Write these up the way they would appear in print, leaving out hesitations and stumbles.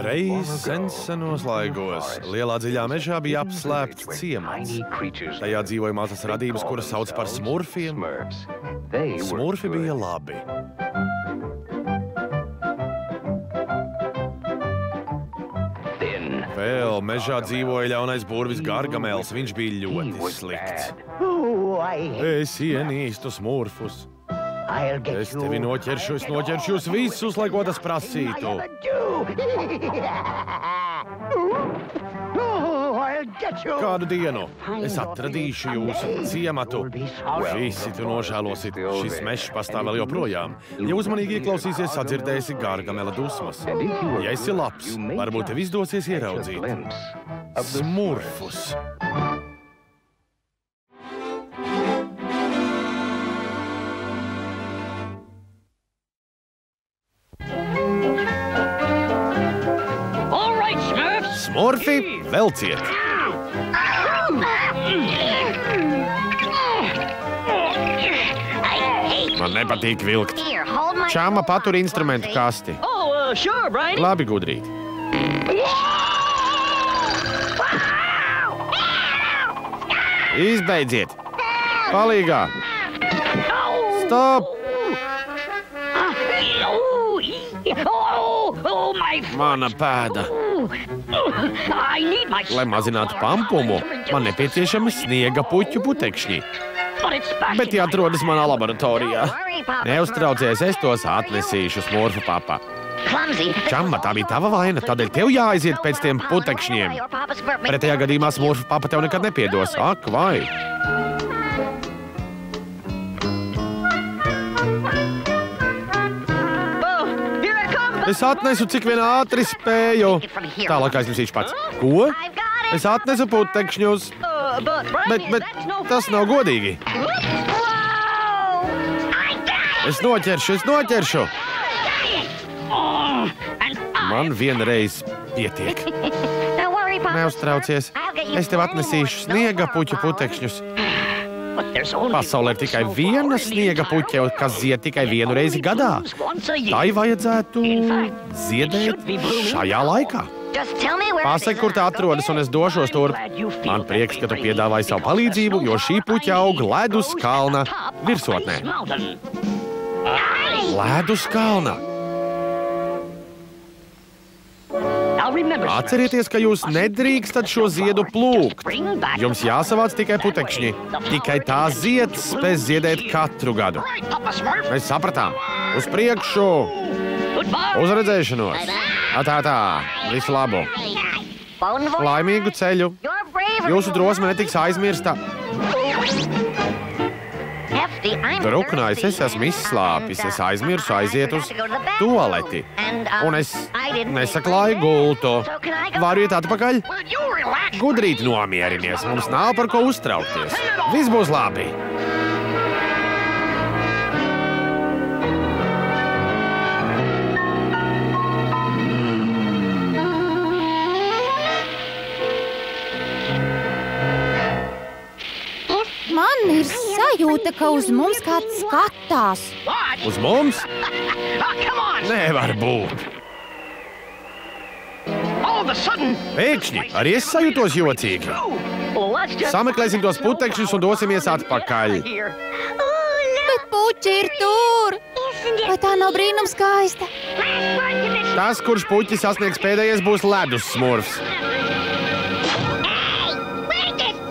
Reiz senos laikos lielā dziļā mežā bija apslēpts ciemats. Tajā dzīvoja mazas radības, kuras sauc par smurfiem. Smurfi bija labi. Vēl mežā dzīvoja ļaunais burvis Gargamels. Viņš bija ļoti slikts. Es ienīstu smurfus. Es tevi noķeršu jūs visus, lai ko tas prasītu. Kādu dienu es atradīšu jūsu ciematu. Visi tu nožēlosit. Šis mežs pastāv vēl joprojām. Ja uzmanīgi ieklausīsies, sadzirdēsi Gargamela dusmas. Ja esi labs, varbūt tev izdosies ieraudzīt smurfus. Smurfi, velciet! Man nepatīk vilkt. Čāma patur instrumentu kasti. Labi, gudrīt. Izbeidziet! Palīgā! Stop! Mana pēda. Lai mazinātu pampumu, man nepieciešami sniega puķu putekšņi. Bet tie atrodas manā laboratorijā. Neuztraucies, es tos atnesīšu, smurfu papa. Čamma, tā bija tava vaina, tādēļ tev jāaiziet pēc tiem putekšņiem. Pretējā gadījumā smurfu papa tev nekad nepiedos. Ak, vai! Es atnesu, cik vien ātri spēju. Tālāk aiznesīšu pats. Ko? Es atnesu putekšņus. Bet tas nav godīgi. Es noķeršu. Man vienreiz pietiek. Neuztraucies. Es tev atnesīšu sniega puķu putekšņus. Pasaulē ir tikai viena sniega puķe, kas zied tikai vienu reizi gadā. Tai vajadzētu ziedēt šajā laikā. Pasaki, kur tā atrodas, un es došos turp. Man prieks, ka tu piedāvāji savu palīdzību, jo šī puķa aug ledus kalna virsotnē. Ledus kalna! Atcerieties, ka jūs nedrīkstat šo ziedu plūkt. Jums jāsavāc tikai putekšņi. Tikai tā zieds spēs ziedēt katru gadu. Mēs sapratām. Uz priekšu! Uz redzēšanos! Tā, visu labu! Laimīgu ceļu! Jūsu drosme netiks aizmirsta. Druknājs, es esmu izslāpis, es aizmirsu aiziet uz tualeti. Un es nesaklāju gultu. Varu iet atpakaļ? Gudrīt nomierinies, mums nav par ko uztraukties. Viss būs labi. Man ir sajūta, ka uz mums kāds skatās. Uz mums? Nevar būt. Pēkšņi, arī es sajūtos jocīgi. Sameklēsim tos putekšņus un dosimies atpakaļ. Bet puķi ir tur. Vai tā nav brīnums skaista? Tas, kurš puķi sasniegs pēdējais, būs ledus smurfs.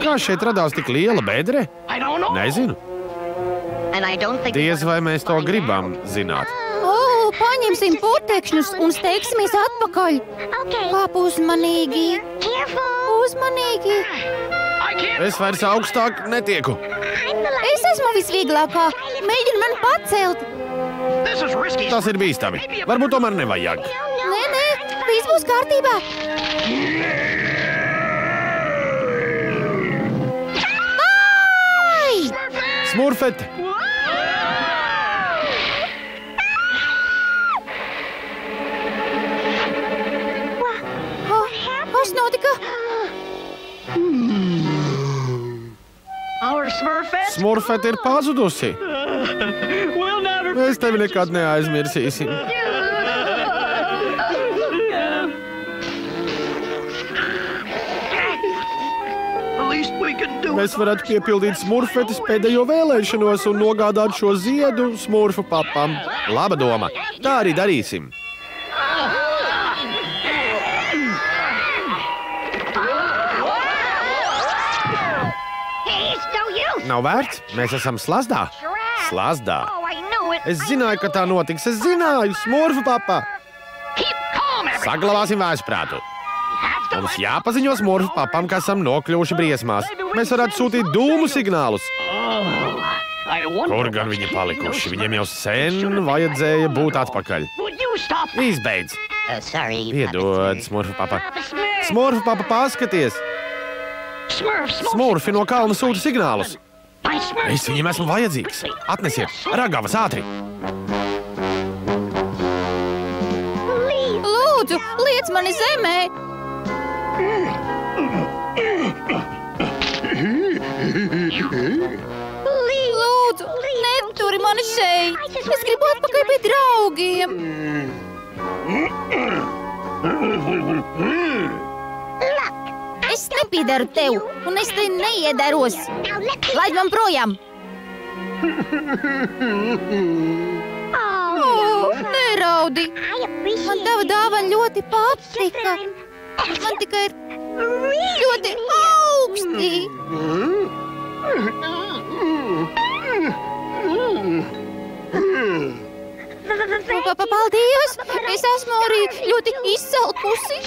Kā šeit radās tik liela bedre? Nezinu. Diez vai mēs to gribam zināt. Paņemsim putekšņus un steigsimies atpakaļ. Kāp uzmanīgi. Uzmanīgi. Es vairs augstāk netieku. Es esmu visvieglākā. Mēģini mani pacelt. Tas ir bīstami. Varbūt tomēr nevajag. Nē, viss būs kārtībā. Smurfete! Kas notika? Smurfete ir pazudusi. Mēs tevi nekad neaizmirsīsim. Mēs varētu piepildīt smurfetes pēdējo vēlēšanos un nogādāt šo ziedu smurfu papam. Laba doma. Tā arī darīsim. Nav vērts. Mēs esam slazdā. Slazdā. Es zināju, ka tā notiks. Es zināju, smurfu papa. Saglabāsim vēsprātu. Mums jāpaziņo smurfu papam, ka esam nokļuvuši briesmās. Mēs varētu sūtīt dūmu signālus. Kur gan viņi palikuši? Viņiem jau sen vajadzēja būt atpakaļ. Izbeidz. Piedod, smurfu papa. Smurfu papa, paskaties. Smurfi no kalna sūta signālus. Es viņiem esmu vajadzīgs. Atnesiet ragavas ātri. Lūdzu, liec mani zemē. Lūdzu, neturi mani šeit. Es gribu atpakaļ pie draugiem. Es nepiedaru tev, un es te neiedaros. Laid man projām. Neraudi. Man tava dāvana ļoti patika. Man tikai ir ļoti augsti. Paldies! Es esmu arī ļoti izsalkusi.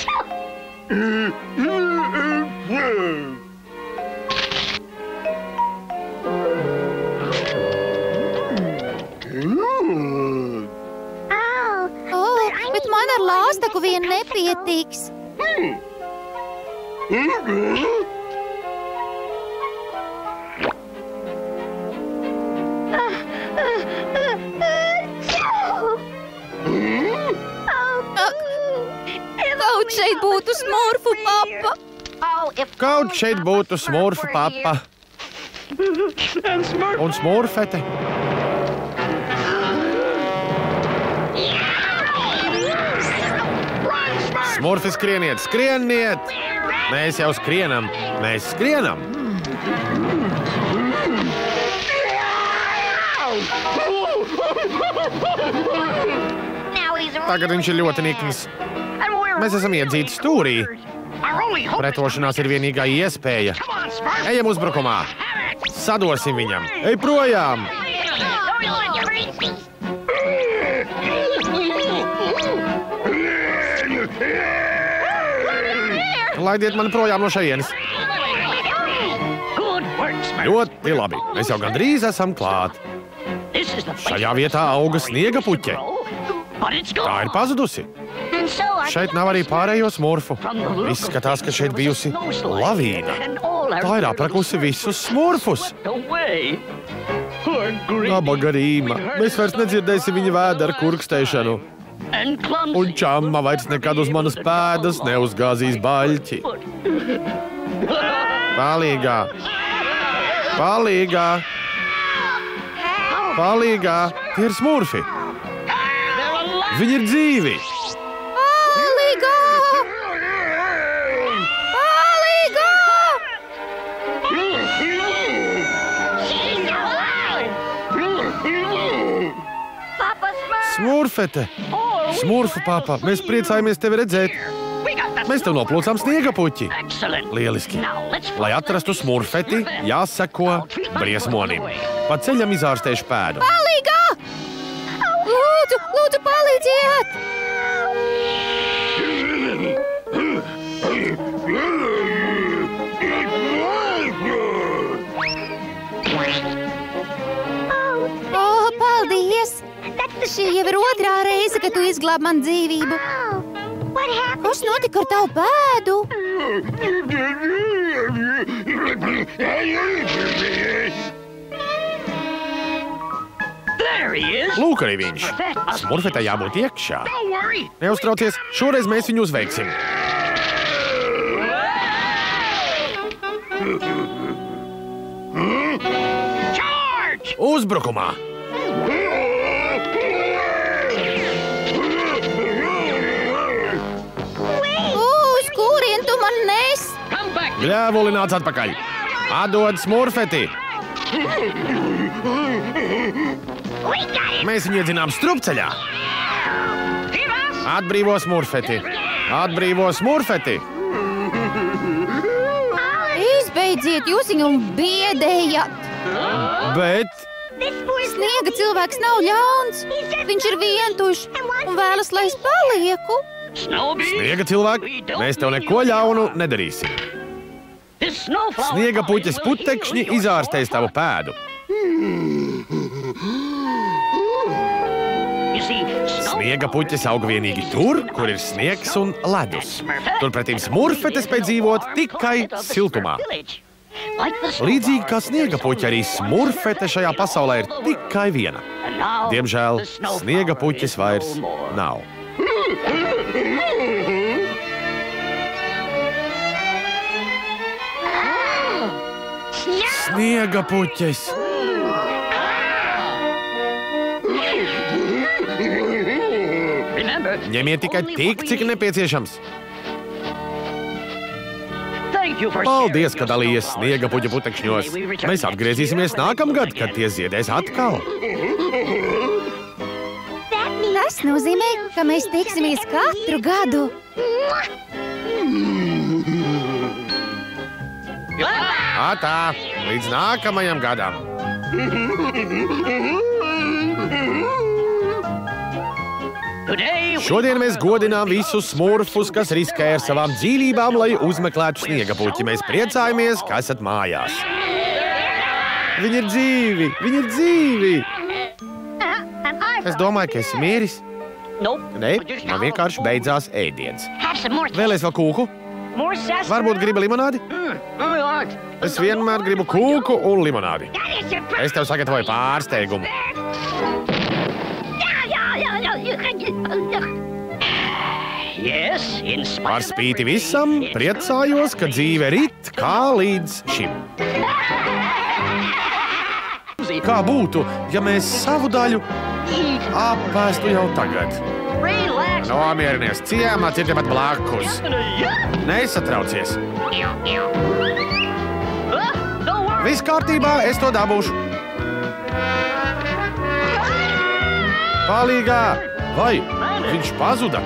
Bet man ar lāstaku vien nepietiks. Kaut šeit būtu smurfu papa. Kaut šeit būtu smurfu papa. Un smurfete. Smurfi, skrieniet, skrieniet! Mēs jau skrienam, mēs skrienam! Tagad viņš ir ļoti nikns. Mēs esam iedzīti stūrī. Pretošanās ir vienīgā iespēja. Ejam uzbrukumā! Sadosim viņam! Ej projām! Laidiet mani projām no šejienes. Ļoti labi. Mēs jau gandrīz esam klāt. Šajā vietā auga sniega puķe. Tā ir pazudusi. Šeit nav arī pārējo smurfu. Izskatās, ka šeit bijusi lavīna. Tā ir aprakusi visus smurfus. Nabaga Rīma. Mēs vairs nedzirdēsim viņa vēdera kurkstēšanu. Un čamma vairs nekad uz manas pēdas neuzgāzīs baļķi. Palīgā! Palīgā! Palīgā! Tie ir smurfi! Viņi ir dzīvi! Palīgā! Palīgā! Smurfete! Smurfu papa, mēs priecājamies tevi redzēt. Mēs tev noplūcām sniega puķi. Lieliski. Lai atrastu smurfeti, jāseko briesmonim. Pa ceļam izārstēšu pēdu. Palīgā! Lūdzu, lūdzu, palīdziet! Paldies! Šī jau ir otrā reize, kad tu izglābi man dzīvību. Kas notika ar tavu pēdu? Lūk arī viņš. Smurfetē jābūt iekšā. Neuztraucies, šoreiz mēs viņu uzveiksim. Uzbrukumā! Bļāvuli nāc atpakaļ. Atdod smurfeti. Mēs viņu iedzinām strupceļā. Atbrīvo smurfeti. Atbrīvo smurfeti. Izbeidziet, jūs viņu biedējat. Bet Sniega cilvēks nav ļauns. Viņš ir vientušs un vēlas, lai es palieku. Sniega cilvēki, mēs tev neko ļaunu nedarīsim. Sniega puķes putekšņi izārstēs tavu pēdu. Sniega puķes aug vienīgi tur, kur ir sniegs un ledus. Turpretīm smurfete spēj dzīvot tikai siltumā. Līdzīgi kā sniega puķe, arī smurfete šajā pasaulē ir tikai viena. Diemžēl sniega puķes vairs nav. Sniega puķes! Ņemiet tikai tik, cik nepieciešams. Paldies, ka dalījies sniega puķu putekšņos. Mēs atgriezīsimies nākamgad, kad tie ziedēs atkal. Tas nozīmē, ka mēs tiksimies katru gadu. Tā, līdz nākamajam gadam. Šodien mēs godinām visus smurfus, kas riskē ar savām dzīvībām, lai uzmeklētu sniega puķi. Mēs priecājamies, ka esat mājās. Viņi ir dzīvi! Viņi ir dzīvi! Es domāju, ka esi miris. Nē, man vienkārši beidzās ēdiens. Vēlies vēl kūku? Varbūt gribi limonādi? Es vienmēr gribu kūku un limonādi. Es tev sagatavoju pārsteigumu. Par spīti visam, priecājos, ka dzīve rit kā līdz šim. Kā būtu, ja mēs savu daļu apēstu jau tagad? Nomierinies, ciemats ir tepat blakus. Nesatraucies. Viss kārtībā, es to dabūšu. Palīgā! Vai viņš pazuda?